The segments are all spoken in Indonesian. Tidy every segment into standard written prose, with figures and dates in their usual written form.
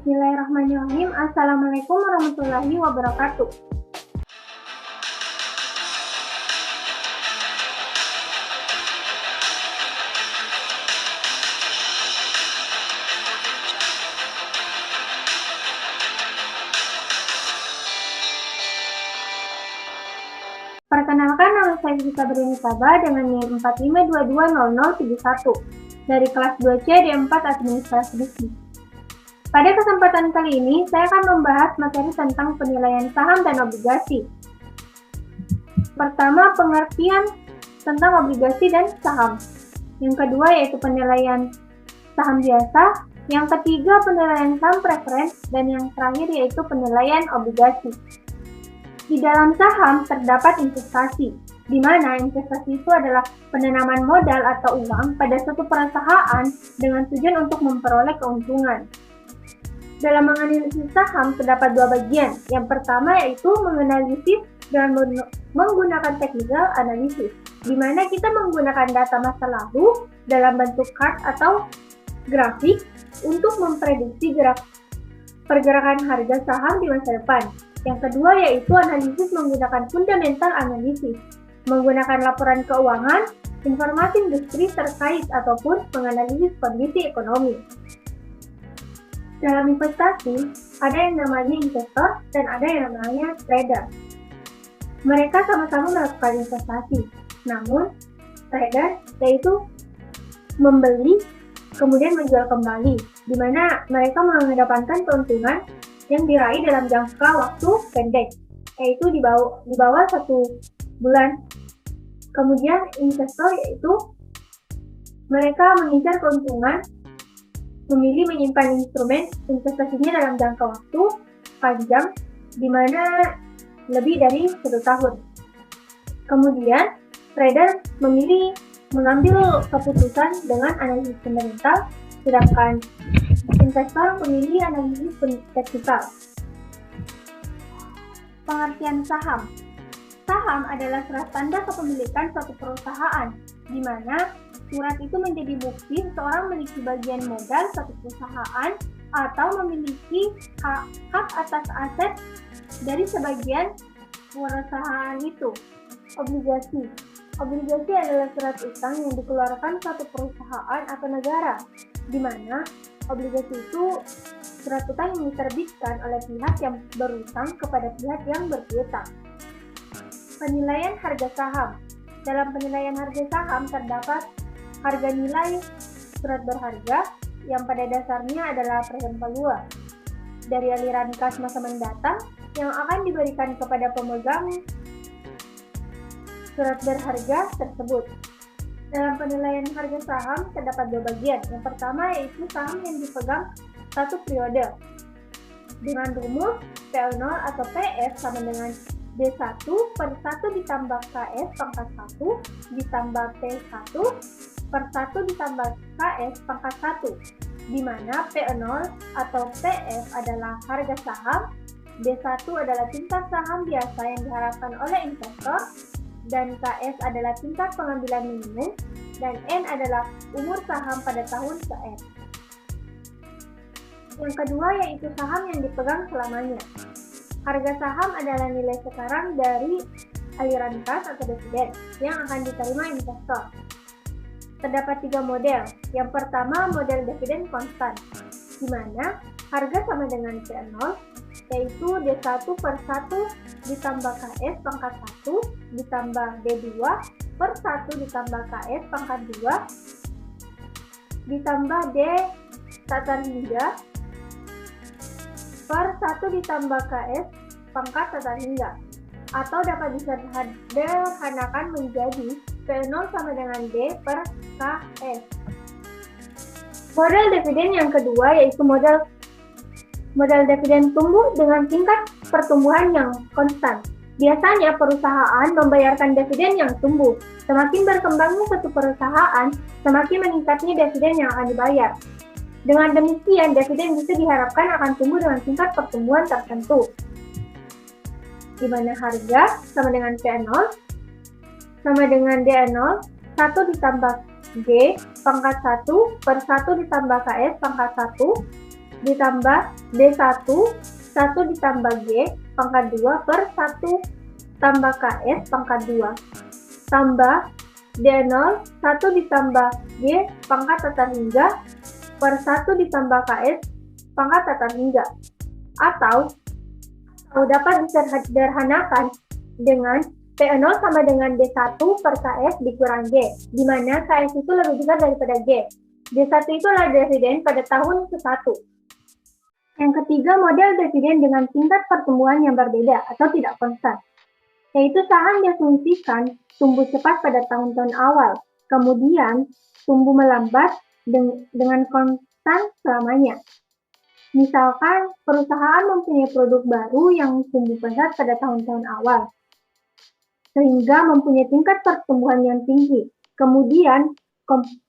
Bismillahirrahmanirrahim. Assalamualaikum warahmatullahi wabarakatuh. Perkenalkan, nama saya Gita Bernisaba dengan NIM 45220071 dari kelas 2C D4 Administrasi Bisnis. Pada kesempatan kali ini, saya akan membahas materi tentang penilaian saham dan obligasi. Pertama, pengertian tentang obligasi dan saham. Yang kedua, yaitu penilaian saham biasa. Yang ketiga, penilaian saham preferen. Dan yang terakhir, yaitu penilaian obligasi. Di dalam saham terdapat investasi, di mana investasi itu adalah penanaman modal atau uang pada suatu perusahaan dengan tujuan untuk memperoleh keuntungan. Dalam menganalisis saham terdapat dua bagian. Yang pertama yaitu menganalisis dengan menggunakan technical analysis, di mana kita menggunakan data masa lalu dalam bentuk chart atau grafik untuk memprediksi pergerakan harga saham di masa depan. Yang kedua yaitu analisis menggunakan fundamental analysis, menggunakan laporan keuangan, informasi industri terkait ataupun menganalisis kondisi ekonomi. Dalam investasi, ada yang namanya investor dan ada yang namanya trader. Mereka sama-sama melakukan investasi, namun trader yaitu membeli kemudian menjual kembali, di mana mereka mengedepankan keuntungan yang diraih dalam jangka waktu pendek, yaitu di bawah 1 bulan. Kemudian investor yaitu mereka mengincar keuntungan, memilih menyimpan instrumen investasinya dalam jangka waktu panjang, di mana lebih dari 1 tahun. Kemudian, trader memilih mengambil keputusan dengan analisis fundamental, sedangkan investor memilih analisis teknikal. Pengertian saham. Saham adalah surat tanda kepemilikan suatu perusahaan, di mana surat itu menjadi bukti seseorang memiliki bagian modal suatu perusahaan atau memiliki hak atas aset dari sebagian perusahaan itu. Obligasi. Obligasi adalah surat utang yang dikeluarkan suatu perusahaan atau negara, di mana obligasi itu surat utang yang diterbitkan oleh pihak yang berutang kepada pihak yang berpiutang. Penilaian harga saham. Dalam penilaian harga saham terdapat harga nilai surat berharga yang pada dasarnya adalah present value dari aliran kas masa mendatang yang akan diberikan kepada pemegang surat berharga tersebut. Dalam penilaian harga saham terdapat dua bagian. Yang pertama yaitu saham yang dipegang satu periode dengan rumus PL0 atau PF sama dengan D1 per 1 ditambah KS pangkat 1 ditambah P1 per 1 ditambah KS pangkat 1, di mana P0 atau PF adalah harga saham, D1 adalah tingkat saham biasa yang diharapkan oleh investor, dan KS adalah tingkat pengambilan minimum, dan N adalah umur saham pada tahun ke-N. Yang kedua yaitu saham yang dipegang selamanya. Harga saham adalah nilai sekarang dari aliran kas atau dividen yang akan diterima investor. Terdapat 3 model. Yang pertama model dividen konstan, di mana harga sama dengan P0, yaitu D1 per 1 ditambah KS pangkat 1 ditambah D2 per 1 ditambah KS pangkat 2 ditambah D tata hingga per 1 ditambah KS pangkat tata hingga, atau dapat disederhanakan menjadi P0 sama dengan D per KS. Model dividen yang kedua yaitu model dividen tumbuh dengan tingkat pertumbuhan yang konstan. Biasanya perusahaan membayarkan dividen yang tumbuh. Semakin berkembangnya suatu perusahaan, semakin meningkatnya dividen yang akan dibayar. Dengan demikian, dividen bisa diharapkan akan tumbuh dengan tingkat pertumbuhan tertentu, di mana harga sama dengan P0 sama dengan D0, 1 ditambah D pangkat 1 per 1 ditambah KS pangkat 1 ditambah D1, 1 ditambah G pangkat 2 per 1 tambah KS pangkat 2, tambah D0, 1 ditambah G pangkat tata hingga per 1 ditambah KS pangkat tata hingga. Atau dapat disederhanakan dengan P0 sama dengan D1 per KS dikurang G, di mana KS itu lebih besar daripada G. D1 itu adalah dividen pada tahun ke-1. Yang ketiga, model dividen dengan tingkat pertumbuhan yang berbeda atau tidak konstan, yaitu saham diasumsikan tumbuh cepat pada tahun-tahun awal, kemudian tumbuh melambat dengan konstan selamanya. Misalkan, perusahaan mempunyai produk baru yang tumbuh pesat pada tahun-tahun awal, sehingga mempunyai tingkat pertumbuhan yang tinggi. Kemudian,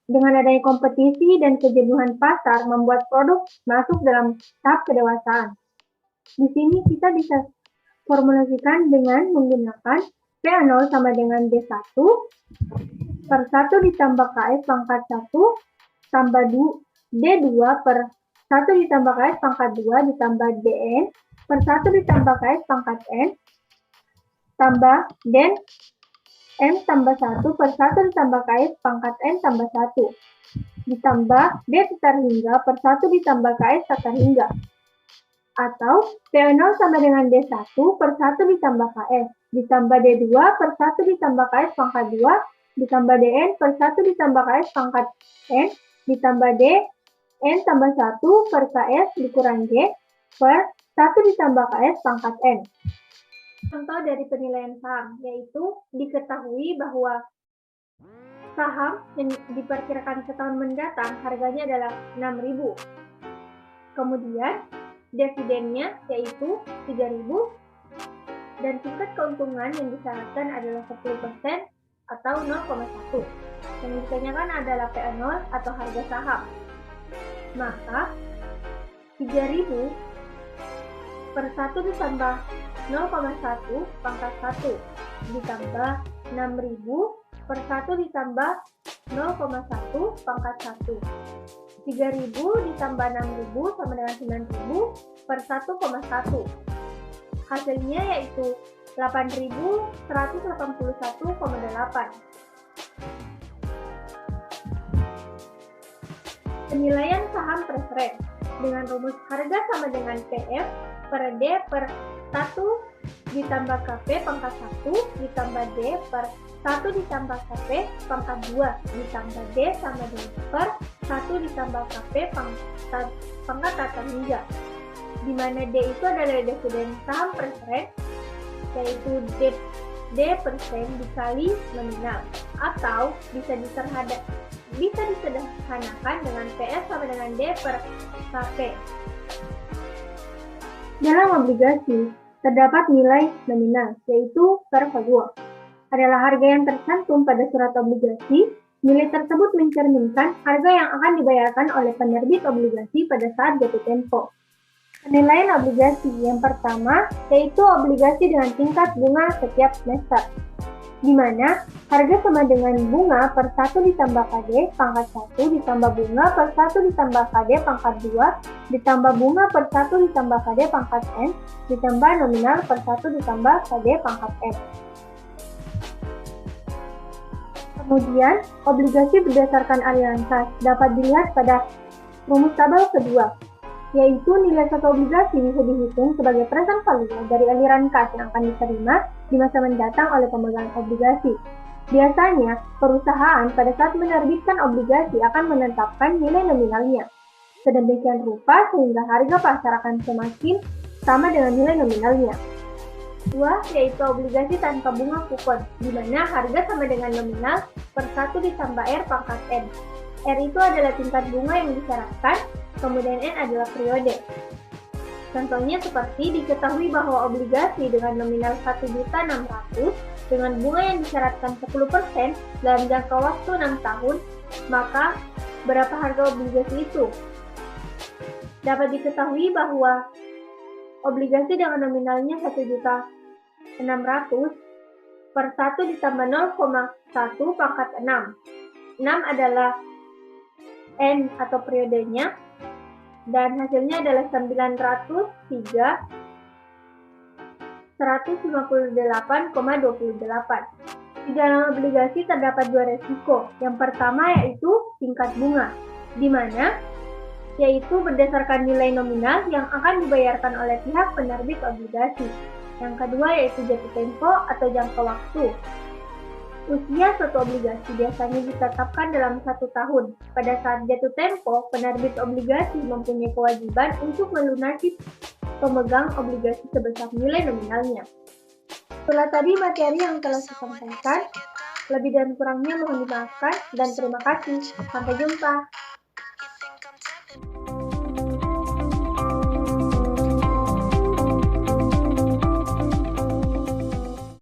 dengan adanya kompetisi dan kejenuhan pasar membuat produk masuk dalam tahap kedewasaan. Di sini kita bisa formulasikan dengan menggunakan P0 sama dengan D1 per 1 ditambah KS pangkat 1 tambah D2 per 1 ditambah KS pangkat 2 ditambah DN per 1 ditambah KS pangkat N tambah Den M tambah 1 per 1 ditambah KS pangkat N tambah 1 ditambah D tata hingga per 1 ditambah KS tata hingga. Atau P0 sama dengan D1 per 1 ditambah KS ditambah D2 per 1 ditambah KS pangkat 2 ditambah DN per 1 ditambah KS pangkat N ditambah D N tambah 1 per KS dikurang G per 1 ditambah KS pangkat N. Contoh dari penilaian saham, yaitu diketahui bahwa saham yang diperkirakan setahun mendatang harganya adalah 6.000. Kemudian dividennya yaitu 3.000 dan tingkat keuntungan yang disyaratkan adalah 10% atau 0,1. Yang ditanyakan adalah P0 atau harga saham. Maka 3.000 per 1 ditambah 0,1 pangkat 1 ditambah 6.000 per 1 ditambah 0,1 pangkat 1. 3.000 ditambah 6.000 sama dengan 9.000 per 1,1. Hasilnya yaitu 8.181,8. Penilaian saham preferen dengan rumus harga sama dengan PF per D per 1 ditambah KP pangkat 1 ditambah D per 1 ditambah KP pangkat 2 ditambah D sama dengan per 1 ditambah KP pangkat tata hingga, di mana D itu adalah dividen saham preferen, yaitu D persen dikali nominal, atau bisa disederhanakan dengan PS sama dengan D per KP. Dalam obligasi, terdapat nilai nominal, yaitu per value. Adalah harga yang tercantum pada surat obligasi. Nilai tersebut mencerminkan harga yang akan dibayarkan oleh penerbit obligasi pada saat jatuh tempo. Penilaian obligasi yang pertama, yaitu obligasi dengan tingkat bunga setiap semester, di mana harga sama dengan bunga per 1 ditambah KD pangkat 1 ditambah bunga per 1 ditambah KD pangkat 2 ditambah bunga per 1 ditambah KD pangkat N ditambah nominal per 1 ditambah KD pangkat N. Kemudian, obligasi berdasarkan aliran kas dapat dilihat pada rumus tabel kedua, yaitu nilai satu obligasi bisa dihitung sebagai present value dari aliran kas yang akan diterima di masa mendatang oleh pemegang obligasi. Biasanya, perusahaan pada saat menerbitkan obligasi akan menetapkan nilai nominalnya sedemikian rupa sehingga harga pasar akan semakin sama dengan nilai nominalnya. Kedua, yaitu obligasi tanpa bunga kupon, di mana harga sama dengan nominal per 1 ditambah R pangkat N. R itu adalah tingkat bunga yang disyaratkan, kemudian N adalah periode. Contohnya seperti diketahui bahwa obligasi dengan nominal 1.600.000 dengan bunga yang disyaratkan 10% dalam jangka waktu 6 tahun, maka berapa harga obligasi itu? Dapat diketahui bahwa obligasi dengan nominalnya 1.600.000 per 1 ditambah 0,1 pangkat 6. 6 adalah N atau periodenya, dan hasilnya adalah 158,28. Di dalam obligasi terdapat dua resiko. Yang pertama yaitu tingkat bunga, di mana yaitu berdasarkan nilai nominal yang akan dibayarkan oleh pihak penerbit obligasi. Yang kedua yaitu jatuh tempo atau jangka waktu. Usia suatu obligasi biasanya ditetapkan dalam 1 tahun. Pada saat jatuh tempo, penerbit obligasi mempunyai kewajiban untuk melunasi pemegang obligasi sebesar nilai nominalnya. Itulah tadi materi yang telah saya sampaikan. Lebih dan kurangnya mohon dimaafkan dan terima kasih. Sampai jumpa.